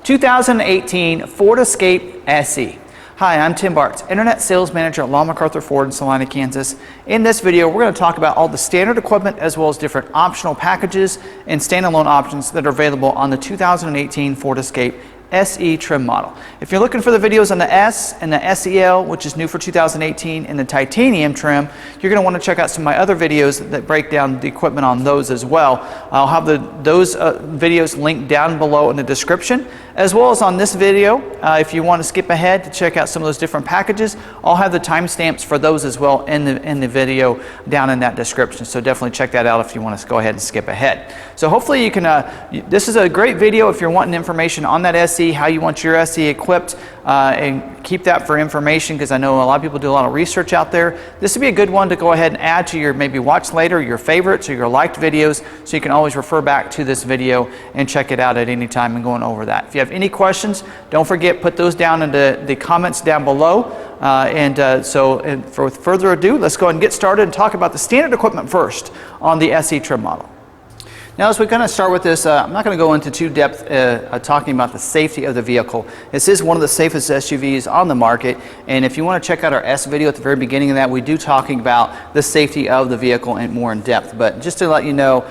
2018 Ford Escape SE. Hi, I'm Tim Bartz, Internet Sales Manager at McArthur Ford in Salina, Kansas. In this video, we're going to talk about all the standard equipment as well as different optional packages and standalone options that are available on the 2018 Ford Escape SE trim model. If you're looking for the videos on the S and the SEL, which is new for 2018, and the titanium trim, you're going to want to check out some of my other videos that break down the equipment on those as well. I'll have those videos linked down below in the description, as well as on this video. If you want to skip ahead to check out some of those different packages, I'll have the timestamps for those as well in the video down in that description. So definitely check that out if you want to go ahead and skip ahead. So hopefully you can, this is a great video if you're wanting information on that SE, how you want your SE equipped, and keep that for information, because I know a lot of people do a lot of research out there. This would be a good one to go ahead and add to your maybe watch later, your favorites or your liked videos, so you can always refer back to this video and check it out at any time and going over that. If you have any questions, don't forget, put those down in the comments down below. So for further ado, let's go ahead and get started and talk about the standard equipment first on the SE trim model. Now, as we're going to start with this, I'm not going to go into too depth talking about the safety of the vehicle. This is one of the safest SUVs on the market, and if you want to check out our S video at the very beginning of that, we do talking about the safety of the vehicle and more in depth. But just to let you know,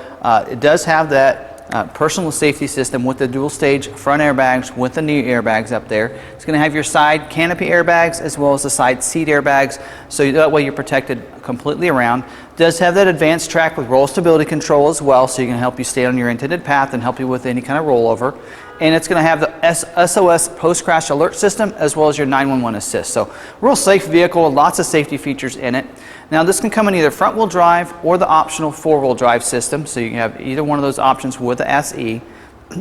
it does have that personal safety system with the dual stage front airbags with the knee airbags up there. It's going to have your side canopy airbags as well as the side seat airbags, so that way you're protected completely around. It does have that advanced track with roll stability control as well, so you can help you stay on your intended path and help you with any kind of rollover. And it's going to have the SOS post-crash alert system as well as your 911 assist. So real safe vehicle, lots of safety features in it. Now this can come in either front-wheel drive or the optional four-wheel drive system, so you can have either one of those options with the SE.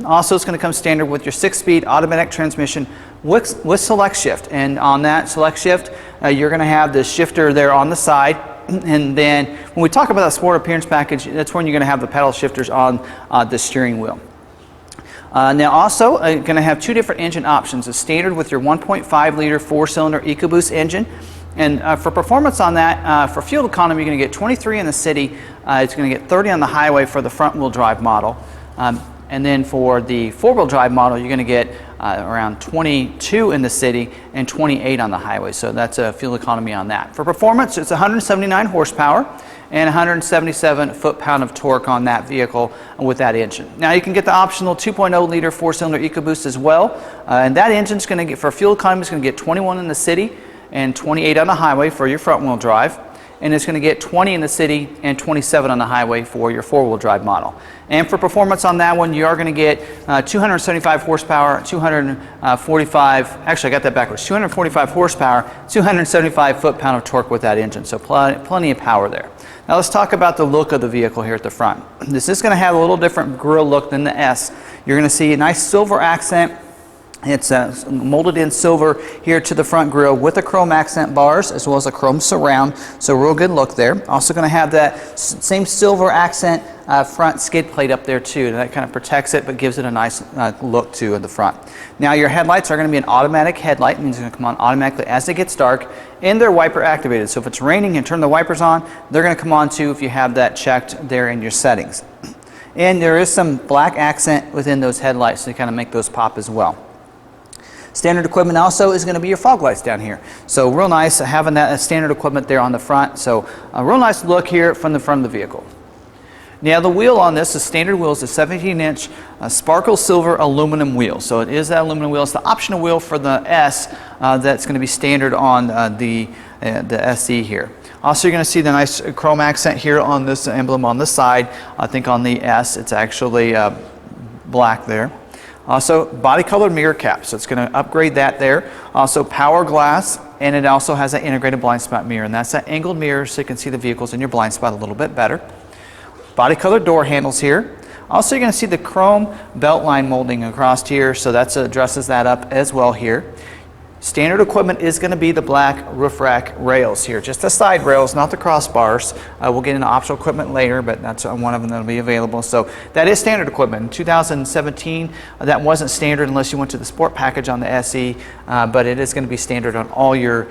Also, it's going to come standard with your 6-speed automatic transmission with select shift. And on that select shift, you're going to have the shifter there on the side. And then when we talk about the sport appearance package, that's when you're going to have the pedal shifters on the steering wheel. Now also, going to have two different engine options. A standard with your 1.5 liter 4-cylinder EcoBoost engine. And for performance on that, for fuel economy, you're going to get 23 in the city. It's going to get 30 on the highway for the front-wheel drive model. And then for the four-wheel drive model, you're going to get around 22 in the city and 28 on the highway. So that's a fuel economy on that. For performance, it's 179 horsepower and 177 foot-pound of torque on that vehicle with that engine. Now you can get the optional 2.0 liter 4-cylinder EcoBoost as well. And that engine's going to get, for fuel economy, it's going to get 21 in the city and 28 on the highway for your front-wheel drive. And it's going to get 20 in the city and 27 on the highway for your four-wheel drive model. And for performance on that one, you are going to get 275 horsepower, 245, actually I got that backwards, 245 horsepower, 275 foot-pound of torque with that engine, so plenty of power there. Now let's talk about the look of the vehicle here at the front. This is going to have a little different grille look than the S. You're going to see a nice silver accent. It's molded in silver here to the front grille with the chrome accent bars as well as a chrome surround, so real good look there. Also going to have that same silver accent front skid plate up there too, and that kind of protects it but gives it a nice look too at the front. Now your headlights are going to be an automatic headlight, means it's going to come on automatically as it gets dark, and they're wiper activated, so if it's raining and turn the wipers on, they're going to come on too if you have that checked there in your settings. And there is some black accent within those headlights to kind of make those pop as well. Standard equipment also is going to be your fog lights down here. So real nice having that standard equipment there on the front. So a real nice look here from the front of the vehicle. Now the wheel on this, the standard wheel is a 17-inch sparkle silver aluminum wheel. So it is that aluminum wheel. It's the optional wheel for the S that's going to be standard on the SE here. Also, you're going to see the nice chrome accent here on this emblem on the side. I think on the S it's actually black there. Also, body colored mirror cap, so it's going to upgrade that there. Also, power glass, and it also has an integrated blind spot mirror, and that's that angled mirror so you can see the vehicles in your blind spot a little bit better. Body colored door handles here. Also, you're going to see the chrome belt line molding across here, so that addresses that up as well here. Standard equipment is going to be the black roof rack rails here, just the side rails, not the crossbars. We'll get into optional equipment later, but that's one of them that will be available. So that is standard equipment. In 2017, that wasn't standard unless you went to the sport package on the SE, but it is going to be standard on all your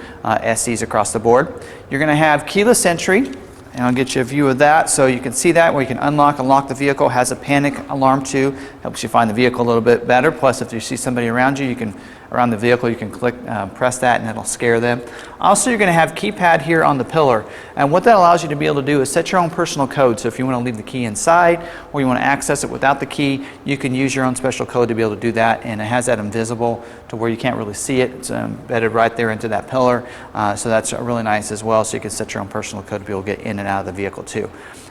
SEs across the board. You're going to have keyless entry, And I'll get you a view of that so you can see that where you can unlock and lock the vehicle. Has a panic alarm too, helps you find the vehicle a little bit better. Plus if you see somebody around you, you can around the vehicle, you can press that and it'll scare them. Also, you're going to have keypad here on the pillar, and what that allows you to be able to do is set your own personal code. So if you want to leave the key inside or you want to access it without the key, you can use your own special code to be able to do that, and it has that invisible to where you can't really see it. It's embedded right there into that pillar, so that's really nice as well. So you can set your own personal code to be able to get in and out of the vehicle too.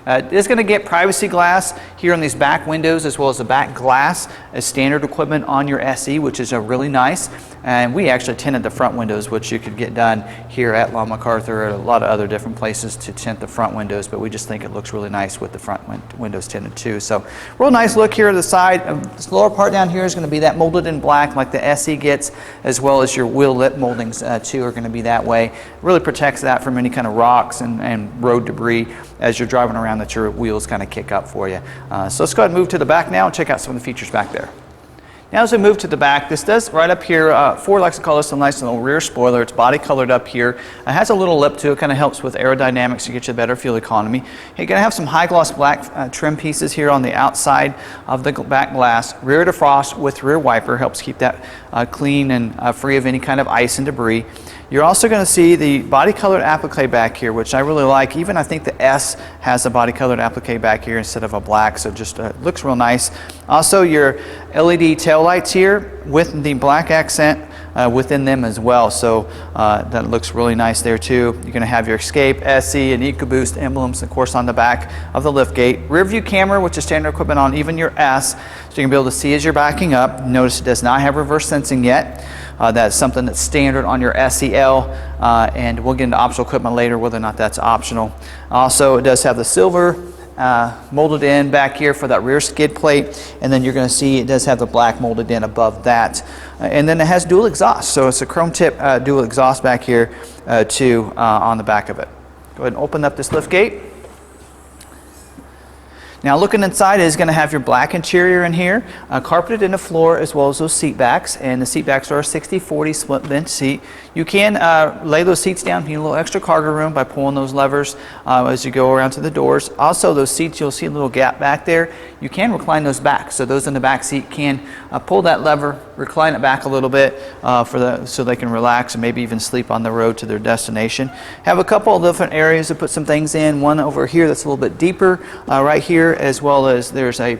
It's going to get privacy glass here on these back windows as well as the back glass as standard equipment on your SE, which is really nice. And we actually tinted the front windows, which you could get done here at McArthur or a lot of other different places to tint the front windows, but we just think it looks really nice with the front windows tinted too. So real nice look here to the side. This lower part down here is going to be that molded in black like the SE gets, as well as your wheel lip moldings too are going to be that way. Really protects that from any kind of rocks and road debris as you're driving around, that your wheels kind of kick up for you. So let's go ahead and move to the back now and check out some of the features back there. Now as we move to the back, this does right up here, Ford likes to call this a nice little rear spoiler. It's body colored up here. It has a little lip to it, kind of helps with aerodynamics to get you a better fuel economy. You're going to have some high gloss black trim pieces here on the outside of the back glass. Rear defrost with rear wiper helps keep that clean and free of any kind of ice and debris. You're also going to see the body colored applique back here, which I really like. Even I think the S has a body colored applique back here instead of a black, so just looks real nice. Also your LED tail lights here with the black accent within them as well, so that looks really nice there too. You're going to have your Escape, SE, and EcoBoost emblems, of course, on the back of the liftgate. Rear view camera, which is standard equipment on even your S, so you can be able to see as you're backing up. Notice it does not have reverse sensing yet. That's something that's standard on your SEL, and we'll get into optional equipment later whether or not that's optional. Also, it does have the silver molded in back here for that rear skid plate, and then you're going to see it does have the black molded in above that. And then it has dual exhaust, so it's a chrome tip dual exhaust back here too on the back of it. Go ahead and open up this lift gate. Now looking inside, it is going to have your black interior in here, carpeted in the floor as well as those seat backs, and the seat backs are a 60-40 split bench seat. You can lay those seats down, you need a little extra cargo room by pulling those levers as you go around to the doors. Also those seats, you'll see a little gap back there. You can recline those back, so those in the back seat can pull that lever, recline it back a little bit so they can relax and maybe even sleep on the road to their destination. Have a couple of different areas to put some things in. One over here that's a little bit deeper right here, as well as there's a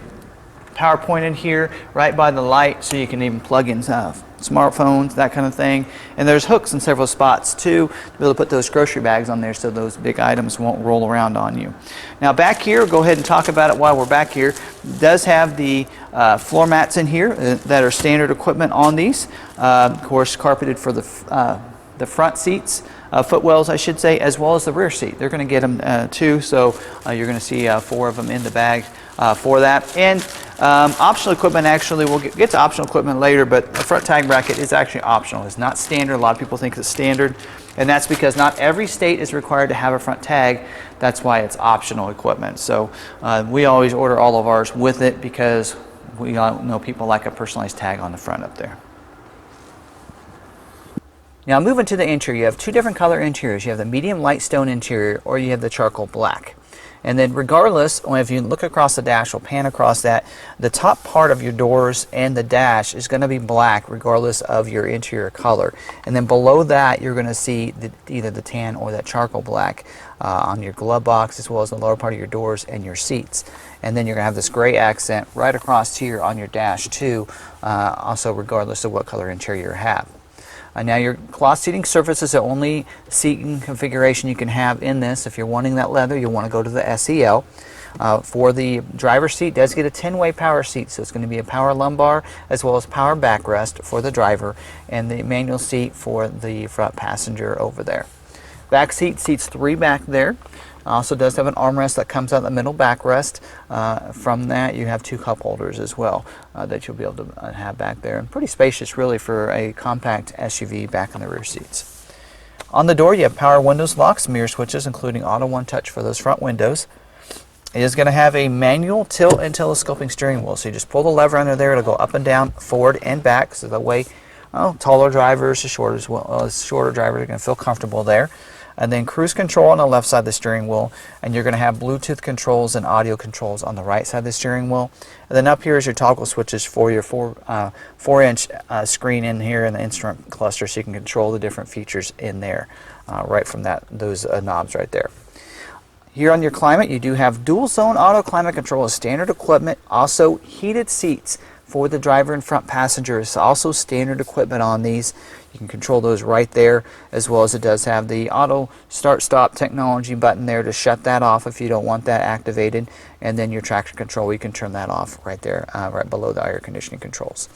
power point in here right by the light, so you can even plug in smartphones, that kind of thing. And there's hooks in several spots too to be able to put those grocery bags on there so those big items won't roll around on you. Now back here, go ahead and talk about it while we're back here. It does have the floor mats in here that are standard equipment on these. Of course, carpeted for the front seats, footwells I should say, as well as the rear seat. They're going to get them too, so you're going to see 4 of them in the bag for that. And optional equipment, actually we'll get to optional equipment later, but the front tag bracket is actually optional. It's not standard. A lot of people think it's standard, and that's because not every state is required to have a front tag. That's why it's optional equipment. So we always order all of ours with it because we all know people like a personalized tag on the front up there. Now moving to the interior, you have 2 different color interiors. You have the medium light stone interior, or you have the charcoal black. And then regardless, if you look across the dash, we'll pan across that, the top part of your doors and the dash is going to be black regardless of your interior color. And then below that, you're going to see either the tan or that charcoal black on your glove box, as well as the lower part of your doors and your seats. And then you're going to have this gray accent right across here on your dash too, also regardless of what color interior you have. Now your cloth seating surface is the only seating configuration you can have in this. If you're wanting that leather, you'll want to go to the SEL. For the driver's seat, it does get a 10-way power seat, so it's going to be a power lumbar as well as power backrest for the driver, and the manual seat for the front passenger over there. Back seat seats 3 back there. Also does have an armrest that comes out the middle backrest. From that, you have 2 cup holders as well that you'll be able to have back there. And pretty spacious, really, for a compact SUV back in the rear seats. On the door, you have power windows, locks, mirror switches, including auto one touch for those front windows. It is going to have a manual tilt and telescoping steering wheel. So you just pull the lever under there, it'll go up and down, forward and back, so that way taller drivers, shorter drivers are going to feel comfortable there. and then cruise control on the left side of the steering wheel, and you're going to have Bluetooth controls and audio controls on the right side of the steering wheel. And then up here is your toggle switches for your 4-inch screen in here in the instrument cluster, so you can control the different features in there right from those knobs right there. Here on your climate, you do have dual zone auto climate control as standard equipment, also heated seats for the driver and front passengers, also standard equipment on these. You can control those right there, as well as it does have the auto start stop technology button there to shut that off if you don't want that activated, and then your traction control, you can turn that off right there, right below the air conditioning controls.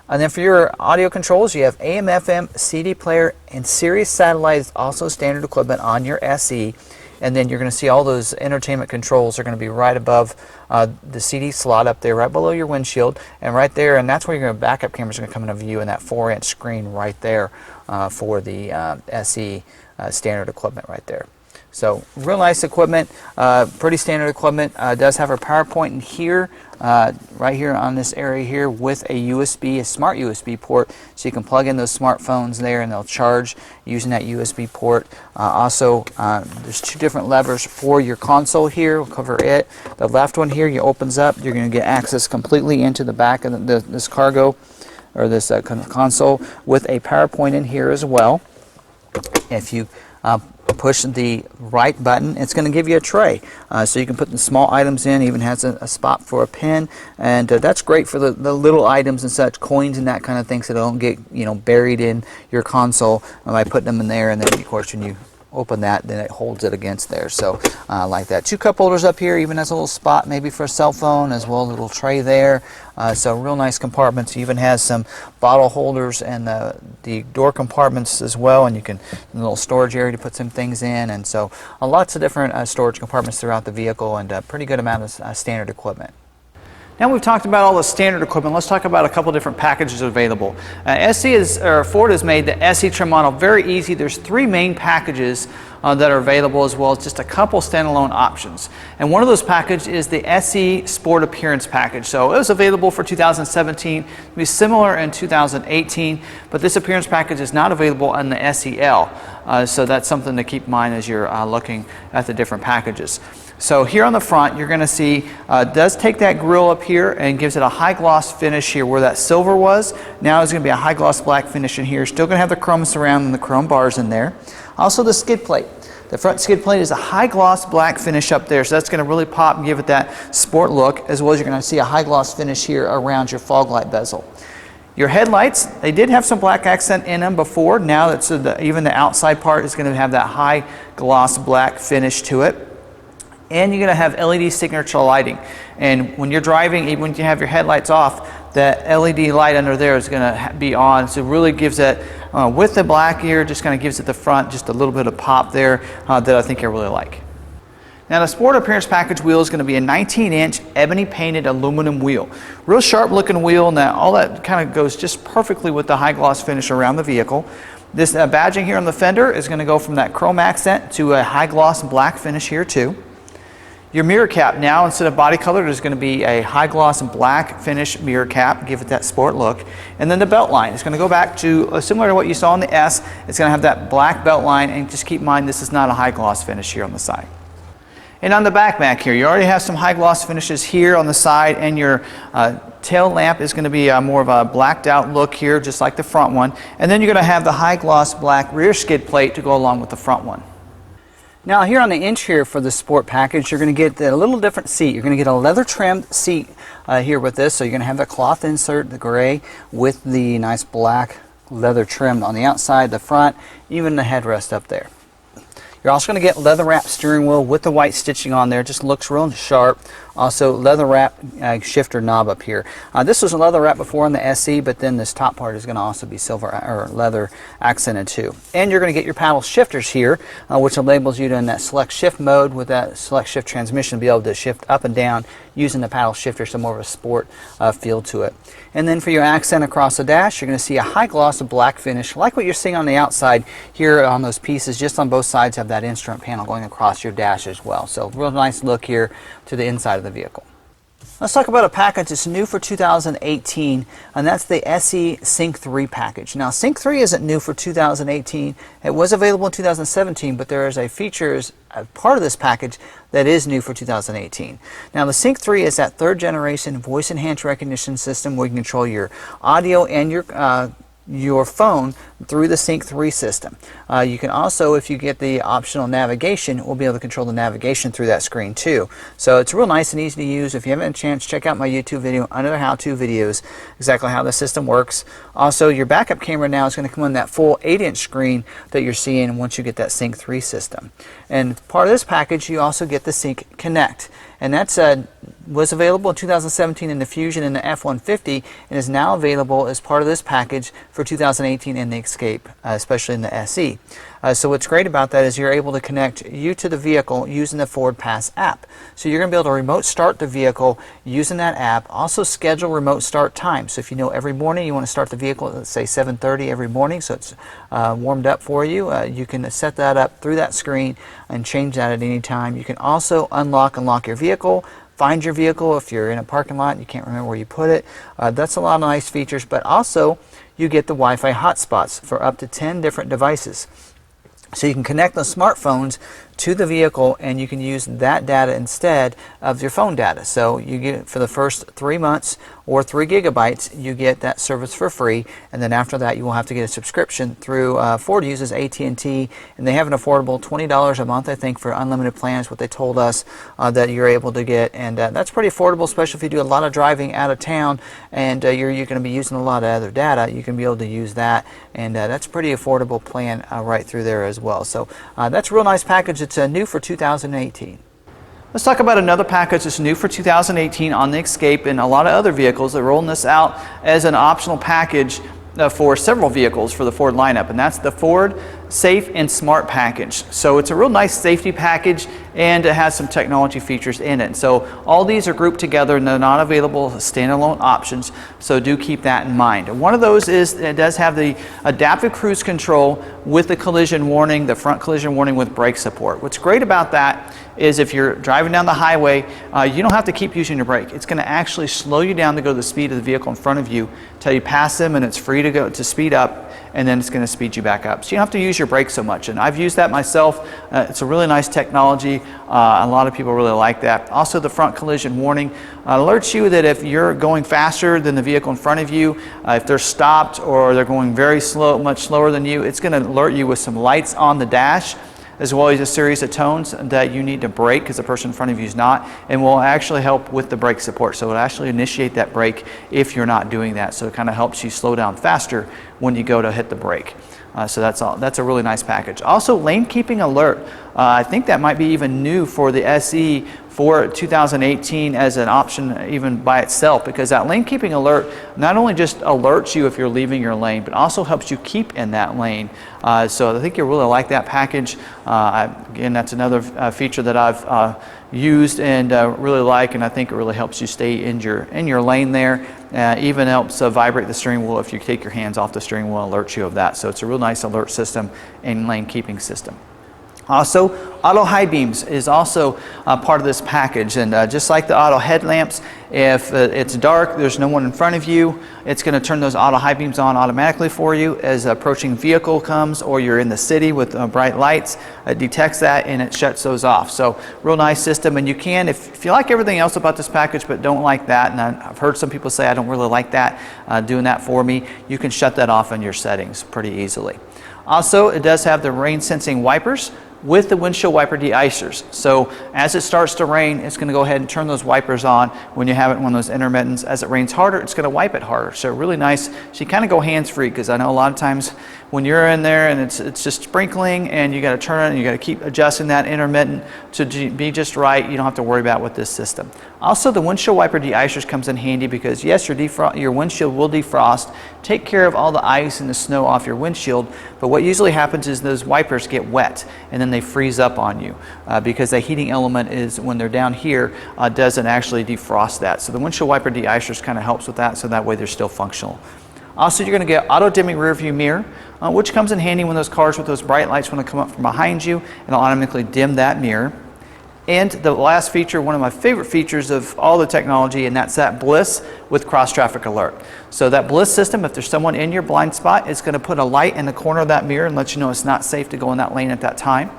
And then for your audio controls, you have AM, FM, CD player, and Sirius satellite is also standard equipment on your SE. And then you're going to see all those entertainment controls are going to be right above the CD slot up there, right below your windshield, and right there, and that's where your backup cameras are going to come into view in that 4-inch screen right there for the SE standard equipment right there. So real nice equipment, pretty standard equipment. Does have a power point in here, right here on this area here, with a smart USB port, so you can plug in those smartphones there and they'll charge using that USB port. Also, there's 2 different levers for your console here. We'll cover it. The left one here, you opens up, you're going to get access completely into the back of this cargo, or this console, with a power point in here as well. If you push the right button, it's going to give you a tray, so you can put the small items in. Even has a spot for a pen, and that's great for the little items and such, coins and that kind of thing, so they don't get buried in your console by putting them in there. And then of course when you open that, then it holds it against there. So like that. 2 cup holders up here, even has a little spot maybe for a cell phone, as well as a little tray there. So real nice compartments. Even has some bottle holders and the door compartments as well, and you can a little storage area to put some things in, and so lots of different storage compartments throughout the vehicle, and a pretty good amount of standard equipment. Now we've talked about all the standard equipment, let's talk about a couple different packages available. Ford has made the SE trim model very easy. There's 3 main packages that are available, as well as just a couple standalone options. And one of those packages is the SE Sport Appearance package. So it was available for 2017, it'll be similar in 2018, but this appearance package is not available in the SEL. So that's something to keep in mind as you're looking at the different packages. So here on the front, you're going to see does take that grille up here and gives it a high gloss finish here where that silver was. Now it's going to be a high gloss black finish in here. Still going to have the chrome surround and the chrome bars in there. Also the skid plate. The front skid plate is a high gloss black finish up there, so that's going to really pop and give it that sport look, as well as you're going to see a high gloss finish here around your fog light bezel. Your headlights, they did have some black accent in them before. Now that's even the outside part is going to have that high gloss black finish to it. And you're going to have LED signature lighting. And when you're driving, even when you have your headlights off, that LED light under there is going to be on. So it really gives it, with the black here, just kind of gives it the front just a little bit of pop there that I think I really like. Now the Sport Appearance Package wheel is going to be a 19-inch ebony painted aluminum wheel. Real sharp looking wheel, and all that kind of goes just perfectly with the high gloss finish around the vehicle. This badging here on the fender is going to go from that chrome accent to a high gloss black finish here too. Your mirror cap now, instead of body color, is going to be a high gloss black finish mirror cap, give it that sport look. And then the belt line is going to go back to similar to what you saw on the S. It's going to have that black belt line, and just keep in mind this is not a high gloss finish here on the side. And on the back here, you already have some high gloss finishes here on the side, and your tail lamp is going to be more of a blacked out look here, just like the front one. And then you're going to have the high gloss black rear skid plate to go along with the front one. Now here on the inch here for the sport package, you're going to get a little different seat. You're going to get a leather trimmed seat here with this. So you're going to have the cloth insert, the gray, with the nice black leather trim on the outside, the front, even the headrest up there. You're also going to get leather wrap steering wheel with the white stitching on there. Just looks real sharp. Also leather wrap shifter knob up here. This was a leather wrap before on the SE, but then this top part is going to also be silver or leather accented too. And you're going to get your paddle shifters here, which enables you to, in that select shift mode with that select shift transmission, to be able to shift up and down using the paddle shifter, so more of a sport feel to it. And then for your accent across the dash, you're going to see a high gloss of black finish, like what you're seeing on the outside here on those pieces. Just on both sides have that instrument panel going across your dash as well. So real nice look here to the inside of the vehicle. Let's talk about a package that's new for 2018, and that's the SE Sync 3 package. Now, Sync 3 isn't new for 2018. It was available in 2017, but there is a feature as part of this package that is new for 2018. Now, the Sync 3 is that third generation voice enhanced recognition system where you can control your audio and your phone through the Sync 3 system. You can also, if you get the optional navigation, we'll be able to control the navigation through that screen too. So it's real nice and easy to use. If you haven't had a chance, check out my YouTube video, another how-to videos, exactly how the system works. Also, your backup camera now is going to come on that full 8-inch screen that you're seeing once you get that Sync 3 system. And part of this package, you also get the Sync Connect. And that's was available in 2017 in the Fusion and the F-150 and is now available as part of this package for 2018 in the Escape, especially in the SE. So what's great about that is you're able to connect you to the vehicle using the Forward Pass app. So you're going to be able to remote start the vehicle using that app. Also schedule remote start time. So if you know every morning you want to start the vehicle at, let's say, 7:30 every morning, so it's warmed up for you, you can set that up through that screen and change that at any time. You can also unlock and lock your vehicle, find your vehicle if you're in a parking lot and you can't remember where you put it. That's a lot of nice features, but also you get the Wi-Fi hotspots for up to 10 different devices. So you can connect those smartphones to the vehicle and you can use that data instead of your phone data. So you get, for the first 3 months or 3 gigabytes, you get that service for free, and then after that you will have to get a subscription through Ford uses AT&T, and they have an affordable $20 a month, I think, for unlimited plans, what they told us that you're able to get, and that's pretty affordable, especially if you do a lot of driving out of town and you're going to be using a lot of other data. You can be able to use that, and that's a pretty affordable plan right through there as well. So that's a real nice package. It's new for 2018. Let's talk about another package that's new for 2018 on the Escape and a lot of other vehicles. They're rolling this out as an optional package for several vehicles for the Ford lineup, and that's the Ford Safe and Smart package. So it's a real nice safety package, and it has some technology features in it. So all these are grouped together and they're not available as standalone options, so do keep that in mind. And one of those is it does have the adaptive cruise control with the collision warning, the front collision warning with brake support. What's great about that is if you're driving down the highway, you don't have to keep using your brake. It's going to actually slow you down to go to the speed of the vehicle in front of you till you pass them, and it's free to go to speed up, and then it's going to speed you back up. So you don't have to use your brake so much, and I've used that myself. It's a really nice technology. A lot of people really like that. Also, the front collision warning alerts you that if you're going faster than the vehicle in front of you, if they're stopped or they're going very slow, much slower than you, it's going to alert you with some lights on the dash, as well as a series of tones that you need to brake because the person in front of you is not, and will actually help with the brake support. So it'll actually initiate that brake if you're not doing that. So it kind of helps you slow down faster when you go to hit the brake. So that's a really nice package. Also, lane keeping alert. I think that might be even new for the SE for 2018 as an option even by itself, because that lane keeping alert not only just alerts you if you're leaving your lane, but also helps you keep in that lane. So I think you'll really like that package. Again, that's another feature that I've used and really like, and I think it really helps you stay in your lane there. Even helps vibrate the steering wheel if you take your hands off the steering wheel, alert you of that. So it's a real nice alert system and lane keeping system. Also, auto high beams is also part of this package, and just like the auto headlamps, if it's dark, there's no one in front of you, it's going to turn those auto high beams on automatically for you as an approaching vehicle comes, or you're in the city with bright lights. It detects that and it shuts those off. So real nice system, and you can, if you like everything else about this package but don't like that, and I've heard some people say I don't really like that, doing that for me, you can shut that off in your settings pretty easily. Also, it does have the rain sensing wipers with the windshield wiper de-icers. So as it starts to rain, it's going to go ahead and turn those wipers on when you have it in one of those intermittents. As it rains harder, it's going to wipe it harder. So really nice. So you kind of go hands-free, because I know a lot of times when you're in there and it's just sprinkling and you got to turn it and you got to keep adjusting that intermittent to be just right, you don't have to worry about with this system. Also, the windshield wiper de-icers comes in handy because yes, your windshield will defrost, take care of all the ice and the snow off your windshield, but what usually happens is those wipers get wet and then they freeze up on you because the heating element is, when they're down here, doesn't actually defrost that. So the windshield wiper de-icers kind of helps with that, so that way they're still functional. Also, you're going to get auto dimming rear view mirror, which comes in handy when those cars with those bright lights want to come up from behind you, and it'll automatically dim that mirror. And the last feature, one of my favorite features of all the technology, and that's that bliss with cross traffic alert. So that bliss system, if there's someone in your blind spot, it's going to put a light in the corner of that mirror and let you know it's not safe to go in that lane at that time.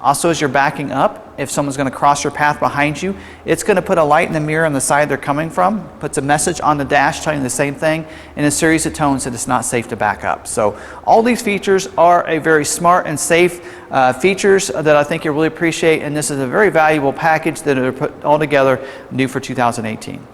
Also, as you're backing up, if someone's going to cross your path behind you, it's going to put a light in the mirror on the side they're coming from, puts a message on the dash telling you the same thing, in a series of tones that it's not safe to back up. So all these features are a very smart and safe features that I think you'll really appreciate, and this is a very valuable package that are put all together new for 2018.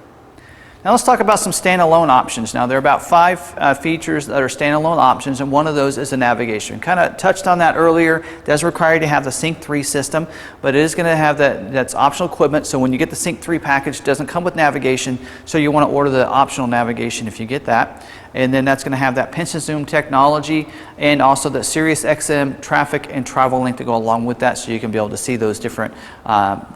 Now let's talk about some standalone options. Now there are about 5 features that are standalone options, and one of those is the navigation. Kind of touched on that earlier. It does require you to have the Sync 3 system, but it is going to have that's optional equipment. So when you get the Sync 3 package, it doesn't come with navigation, so you want to order the optional navigation if you get that. And then that's going to have that pinch and zoom technology, and also the Sirius XM traffic and travel link to go along with that, so you can be able to see those different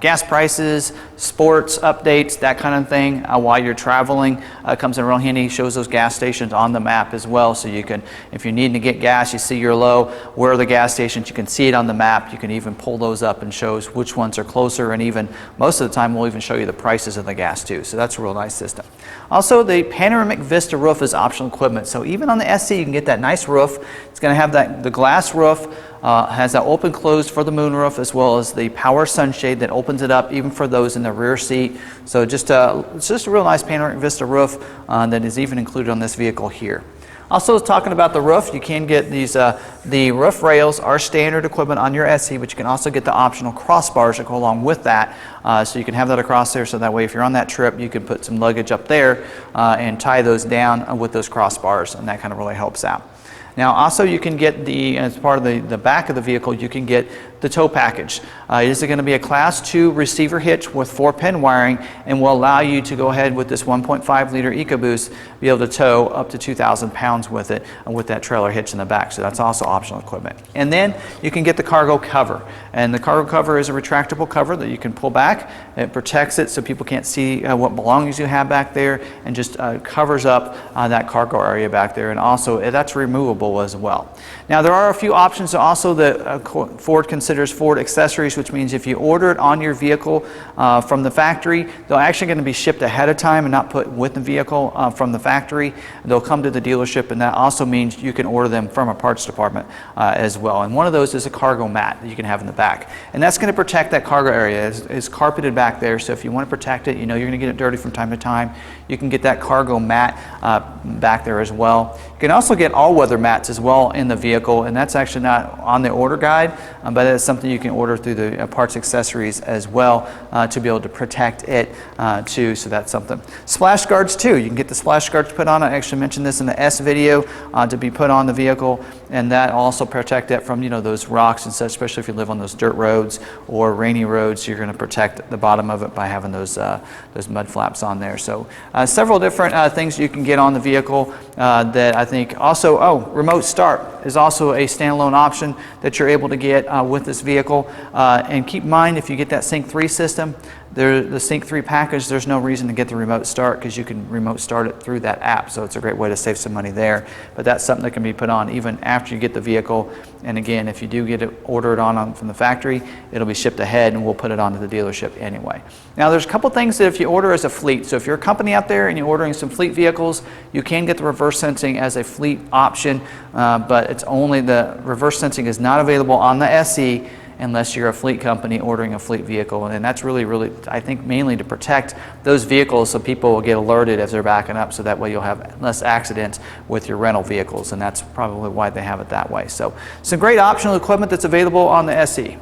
gas prices, sports updates, that kind of thing while you're traveling. Comes in real handy. Shows those gas stations on the map as well, so you can, if you're needing to get gas, you see you're low, where are the gas stations, you can see it on the map. You can even pull those up and shows which ones are closer, and even most of the time we'll even show you the prices of the gas too. So that's a real nice system. Also, the panoramic vista roof is optional equipment. So even on the SC, you can get that nice roof. It's going to have the glass roof, has that open closed for the moonroof, as well as the power sunshade that opens it up even for those in the rear seat. So it's just a real nice panoramic vista roof that is even included on this vehicle here. Also, talking about the roof, you can get these, the roof rails are standard equipment on your SC, but you can also get the optional crossbars that go along with that. So you can have that across there, so that way if you're on that trip, you can put some luggage up there and tie those down with those crossbars, and that kind of really helps out. Now also you can get as part of the back of the vehicle, you can get the tow package. It is going to be a Class 2 receiver hitch with 4-pin wiring, and will allow you to go ahead with this 1.5 liter EcoBoost, be able to tow up to 2,000 pounds with it, with that trailer hitch in the back. So that's also optional equipment. And then you can get the cargo cover. And the cargo cover is a retractable cover that you can pull back. It protects it so people can't see what belongings you have back there, and just covers up that cargo area back there. And also that's removable as well. Now there are a few options also that Ford considers Ford accessories, which means if you order it on your vehicle from the factory, they're actually going to be shipped ahead of time and not put with the vehicle from the factory. They'll come to the dealership, and that also means you can order them from a parts department as well. And one of those is a cargo mat that you can have in the back, and that's going to protect that cargo area. It's carpeted back there, so if you want to protect it, you know you're going to get it dirty from time to time, you can get that cargo mat back there as well. You can also get all-weather mats as well in the vehicle, and that's actually not on the order guide, but it's something you can order through the parts accessories as well to be able to protect it too, so that's something. Splash guards too, you can get the splash guards put on. I actually mentioned this in the S video to be put on the vehicle, and that also protect it from those rocks and such, especially if you live on those dirt roads or rainy roads. You're going to protect the bottom of it by having those mud flaps on there. So several different things you can get on the vehicle that I think also, remote start is also a standalone option that you're able to get with this vehicle. And keep in mind, if you get that Sync 3 system, the Sync 3 package, there's no reason to get the remote start, because you can remote start it through that app. So it's a great way to save some money there. But that's something that can be put on even after you get the vehicle. And again, if you do get it ordered on from the factory, it'll be shipped ahead, and we'll put it onto the dealership anyway. Now there's a couple things that if you order as a fleet, so if you're a company out there and you're ordering some fleet vehicles, you can get the reverse sensing as a fleet option, but it's only the reverse sensing is not available on the SE unless you're a fleet company ordering a fleet vehicle. And that's really, I think, mainly to protect those vehicles, so people will get alerted as they're backing up, so that way you'll have less accidents with your rental vehicles, and that's probably why they have it that way. So some great optional equipment that's available on the SE.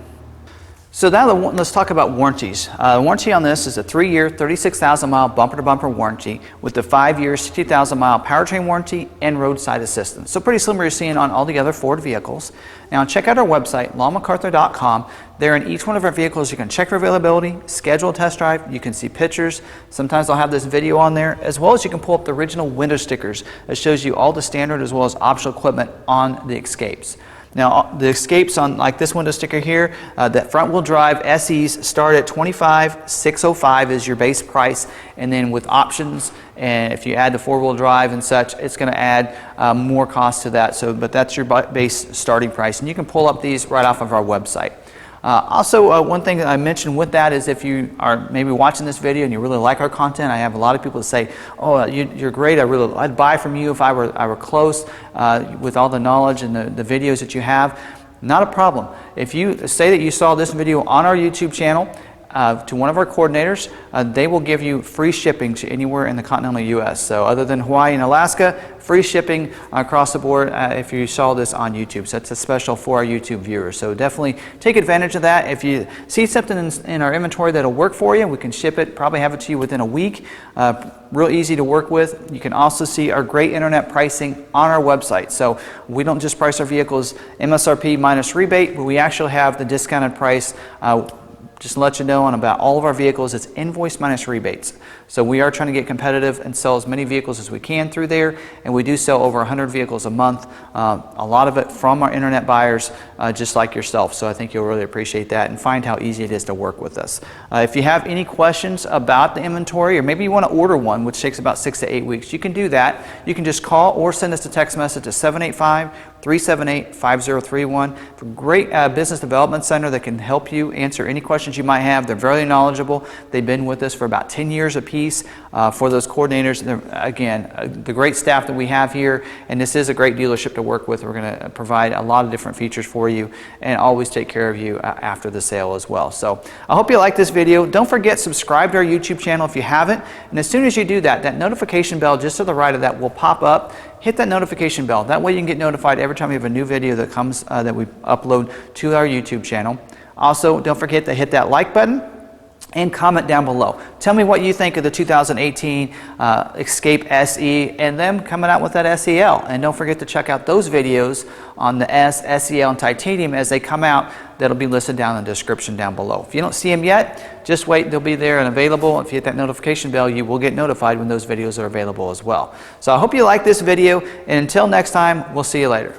So now let's talk about warranties. The warranty on this is a 3-year, 36,000-mile bumper-to-bumper warranty with the 5-year, 60,000-mile powertrain warranty and roadside assistance. So pretty similar to seeing on all the other Ford vehicles. Now check out our website, lawmcarthur.com. There in each one of our vehicles, you can check for availability, schedule a test drive, you can see pictures. Sometimes I'll have this video on there, as well as you can pull up the original window stickers that shows you all the standard as well as optional equipment on the Escapes. Now the Escapes on like this window sticker here, that front wheel drive SEs start at $25,605 is your base price, and then with options, and if you add the 4-wheel drive and such, it's going to add more cost to that. So, but that's your base starting price, and you can pull up these right off of our website. Also, one thing that I mentioned with that is if you are maybe watching this video and you really like our content, I have a lot of people that say, oh, you're great, I'd buy from you if I were close with all the knowledge and the videos that you have. Not a problem. If you say that you saw this video on our YouTube channel, to one of our coordinators, they will give you free shipping to anywhere in the continental U.S. So other than Hawaii and Alaska, free shipping across the board if you saw this on YouTube. So that's a special for our YouTube viewers. So definitely take advantage of that. If you see something in our inventory that'll work for you, we can ship it, probably have it to you within a week. Real easy to work with. You can also see our great internet pricing on our website. So we don't just price our vehicles MSRP minus rebate, but we actually have the discounted price. Just to let you know on about all of our vehicles, it's invoice minus rebates. So we are trying to get competitive and sell as many vehicles as we can through there, and we do sell over 100 vehicles a month, a lot of it from our internet buyers, just like yourself. So I think you'll really appreciate that and find how easy it is to work with us. If you have any questions about the inventory, or maybe you want to order one, which takes about 6 to 8 weeks, you can do that. You can just call or send us a text message to 785-378-5031. A great business development center that can help you answer any questions you might have. They're very knowledgeable. They've been with us for about 10 years apiece. For those coordinators, again, the great staff that we have here, and this is a great dealership to work with. We're going to provide a lot of different features for you and always take care of you after the sale as well. So I hope you like this video. Don't forget, subscribe to our YouTube channel if you haven't, and as soon as you do that, that notification bell just to the right of that will pop up. Hit that notification bell. That way you can get notified every time we have a new video that comes that we upload to our YouTube channel. Also, don't forget to hit that like button and comment down below. Tell me what you think of the 2018 Escape SE and them coming out with that SEL. And don't forget to check out those videos on the S, SEL, and Titanium as they come out. That'll be listed down in the description down below. If you don't see them yet, just wait. They'll be there and available. If you hit that notification bell, you will get notified when those videos are available as well. So I hope you like this video, and until next time, we'll see you later.